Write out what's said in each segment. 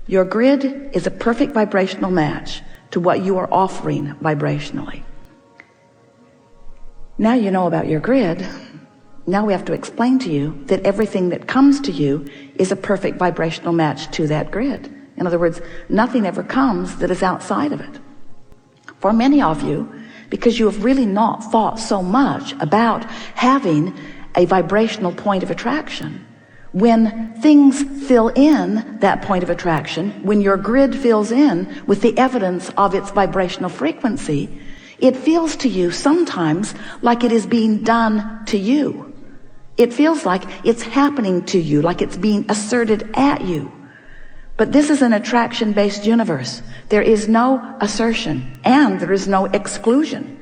Your grid is a perfect vibrational match to what you are offering vibrationally. Now you know about your grid. Now we have to explain to you that everything that comes to you is a perfect vibrational match to that grid. In other words, nothing ever comes that is outside of it. For many of you, because you have really not thought so much about having a vibrational point of attraction, when things fill in that point of attraction, when your grid fills in with the evidence of its vibrational frequency, it feels to you sometimes like it is being done to you. It feels like it's happening to you, like it's being asserted at you. But this is an attraction-based universe. There is no assertion and there is no exclusion.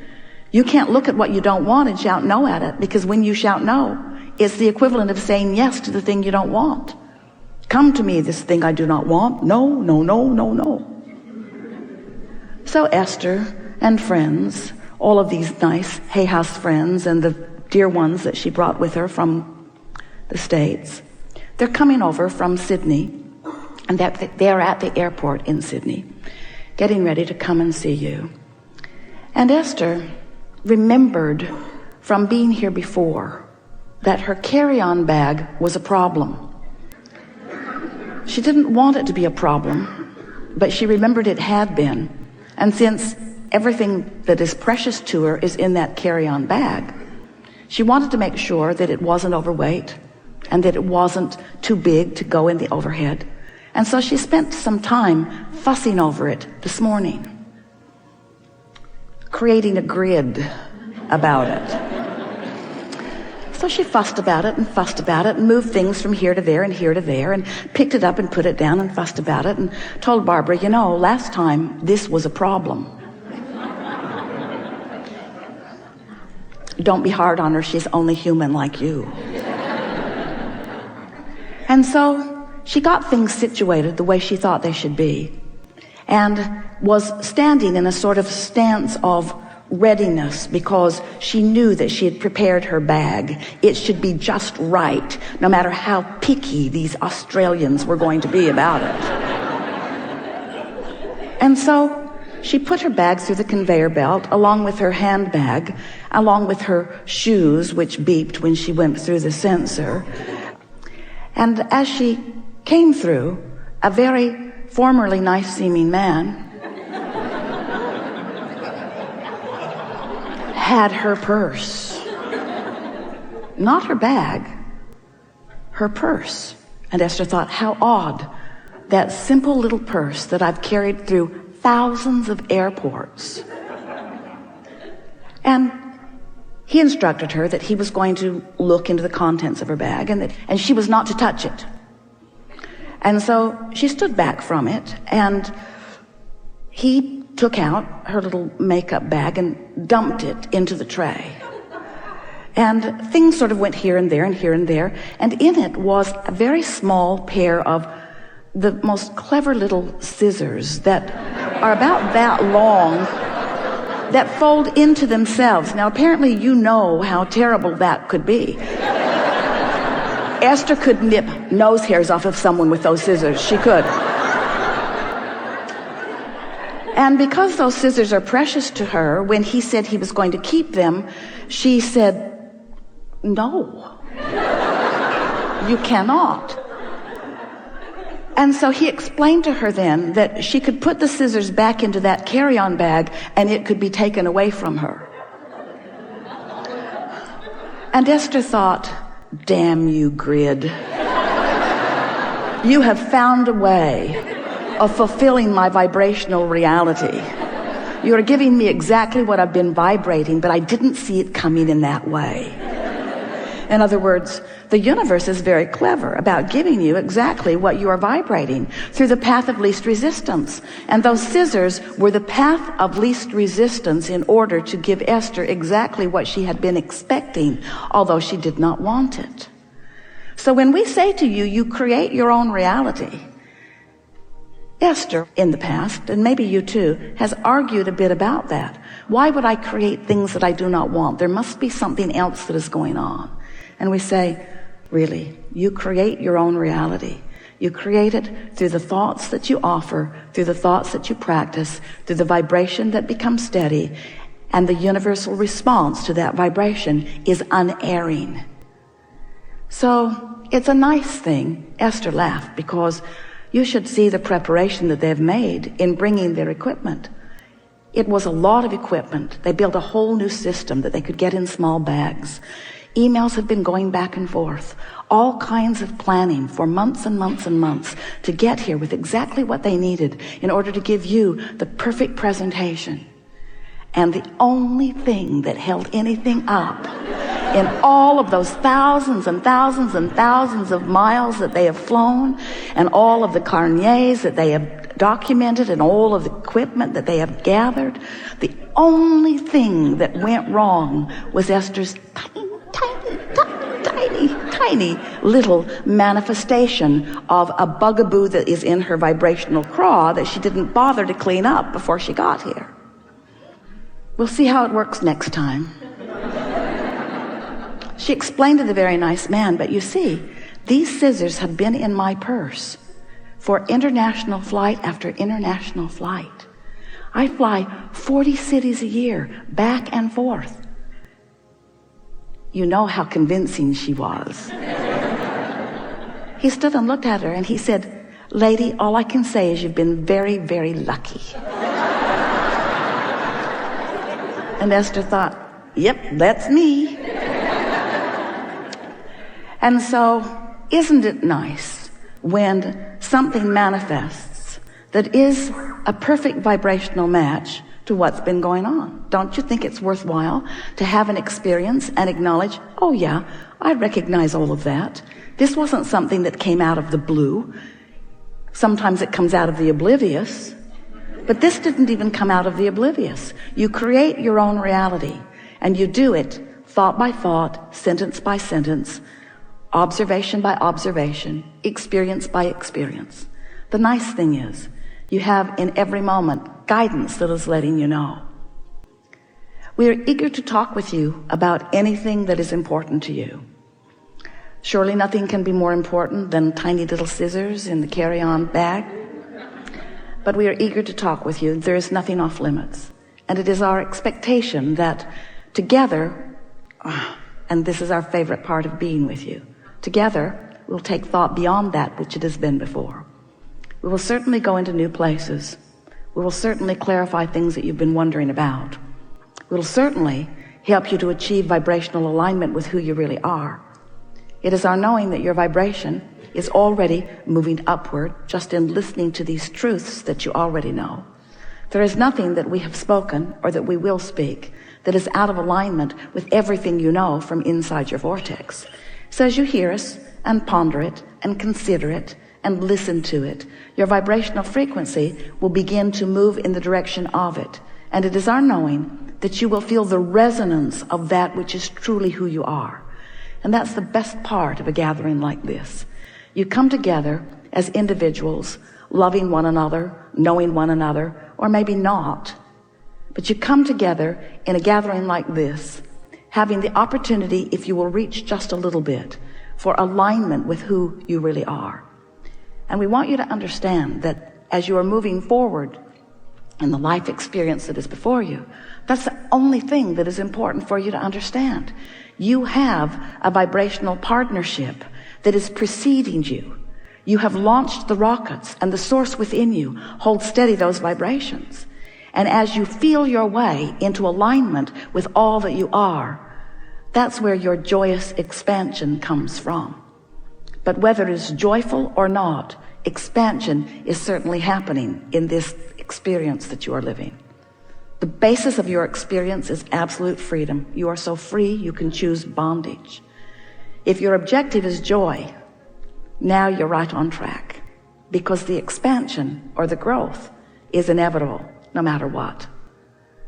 You can't look at what you don't want and shout no at it, because when you shout no, it's the equivalent of saying yes to the thing you don't want. Come to me, this thing I do not want. No, no, no, no, no. So Esther and friends, all of these nice Hay House friends and the dear ones that she brought with her from the States, they're coming over from Sydney, and they're at the airport in Sydney, getting ready to come and see you. And Esther remembered from being here before that her carry-on bag was a problem. She didn't want it to be a problem, but she remembered it had been. And since everything that is precious to her is in that carry-on bag, she wanted to make sure that it wasn't overweight and that it wasn't too big to go in the overhead. And so she spent some time fussing over it this morning, creating a grid about it. So she fussed about it and moved things from here to there and here to there and picked it up and put it down and fussed about it and told Barbara, you know, last time this was a problem. Don't be hard on her, she's only human like you. And so she got things situated the way she thought they should be, and was standing in a sort of stance of readiness because she knew that she had prepared her bag. It should be just right, no matter how picky these Australians were going to be about it. And so she put her bag through the conveyor belt, along with her handbag, along with her shoes, which beeped when she went through the sensor. And as she came through, a very formerly nice-seeming man had her purse. Not her bag, her purse. And Esther thought, how odd, that simple little purse that I've carried through thousands of airports. And he instructed her that he was going to look into the contents of her bag and she was not to touch it. And so she stood back from it, and he took out her little makeup bag and dumped it into the tray. And things sort of went here and there and here and there, and in it was a very small pair of the most clever little scissors that are about that long, that fold into themselves. Now apparently you know how terrible that could be. Esther could nip nose hairs off of someone with those scissors. She could. And because those scissors are precious to her, when he said he was going to keep them, she said, no, you cannot. And so he explained to her then that she could put the scissors back into that carry-on bag and it could be taken away from her. And Esther thought, damn you, grid. You have found a way of fulfilling my vibrational reality. You are giving me exactly what I've been vibrating, but I didn't see it coming in that way. In other words, the universe is very clever about giving you exactly what you are vibrating through the path of least resistance. And those scissors were the path of least resistance in order to give Esther exactly what she had been expecting, although she did not want it. So when we say to you, you create your own reality, Esther, in the past, and maybe you too, has argued a bit about that. Why would I create things that I do not want? There must be something else that is going on. And we say, really, you create your own reality. You create it through the thoughts that you offer, through the thoughts that you practice, through the vibration that becomes steady, and the universal response to that vibration is unerring. So it's a nice thing. Esther laughed, because you should see the preparation that they've made in bringing their equipment. It was a lot of equipment. They built a whole new system that they could get in small bags. Emails have been going back and forth. All kinds of planning for months and months and months to get here with exactly what they needed in order to give you the perfect presentation. And the only thing that held anything up in all of those thousands and thousands and thousands of miles that they have flown, and all of the carnets that they have documented, and all of the equipment that they have gathered, the only thing that went wrong was Esther's tiny little manifestation of a bugaboo that is in her vibrational craw that she didn't bother to clean up before she got here. We'll see how it works next time. She explained to the very nice man, but you see, these scissors have been in my purse for international flight after international flight. I fly 40 cities a year, back and forth. You know how convincing she was. He stood and looked at her and he said, "Lady, all I can say is you've been very, very lucky." And Esther thought, "Yep, that's me." And so, isn't it nice when something manifests that is a perfect vibrational match to what's been going on? Don't you think it's worthwhile to have an experience and acknowledge, oh yeah, I recognize all of that. This wasn't something that came out of the blue. Sometimes it comes out of the oblivious, but this didn't even come out of the oblivious. You create your own reality, and you do it thought by thought, sentence by sentence, observation by observation, experience by experience. The nice thing is, you have in every moment guidance that is letting you know. We are eager to talk with you about anything that is important to you. Surely nothing can be more important than tiny little scissors in the carry-on bag. But we are eager to talk with you. There is nothing off limits. And it is our expectation that together, and this is our favorite part of being with you, together we'll take thought beyond that which it has been before. We will certainly go into new places. We will certainly clarify things that you've been wondering about. We will certainly help you to achieve vibrational alignment with who you really are. It is our knowing that your vibration is already moving upward just in listening to these truths that you already know. There is nothing that we have spoken or that we will speak that is out of alignment with everything you know from inside your vortex. So as you hear us and ponder it and consider it and listen to it, your vibrational frequency will begin to move in the direction of it. And it is our knowing that you will feel the resonance of that which is truly who you are. And that's the best part of a gathering like this. You come together as individuals, loving one another, knowing one another, or maybe not. But you come together in a gathering like this, having the opportunity, if you will reach just a little bit, for alignment with who you really are. And we want you to understand that as you are moving forward in the life experience that is before you, that's the only thing that is important for you to understand. You have a vibrational partnership that is preceding you. You have launched the rockets, and the source within you holds steady those vibrations. And as you feel your way into alignment with all that you are, that's where your joyous expansion comes from. But whether it is joyful or not, expansion is certainly happening in this experience that you are living. The basis of your experience is absolute freedom. You are so free you can choose bondage. If your objective is joy, now you're right on track, because the expansion or the growth is inevitable no matter what.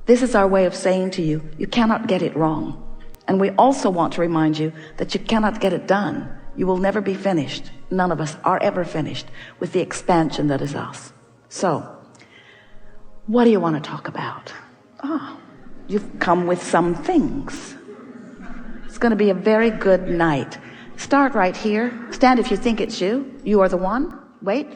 This is our way of saying to you, you cannot get it wrong. And we also want to remind you that you cannot get it done. You will never be finished. None of us are ever finished with the expansion that is us. So, what do you want to talk about? You've come with some things. It's going to be a very good night Start right here. Stand if you think it's you. You are the one. Wait.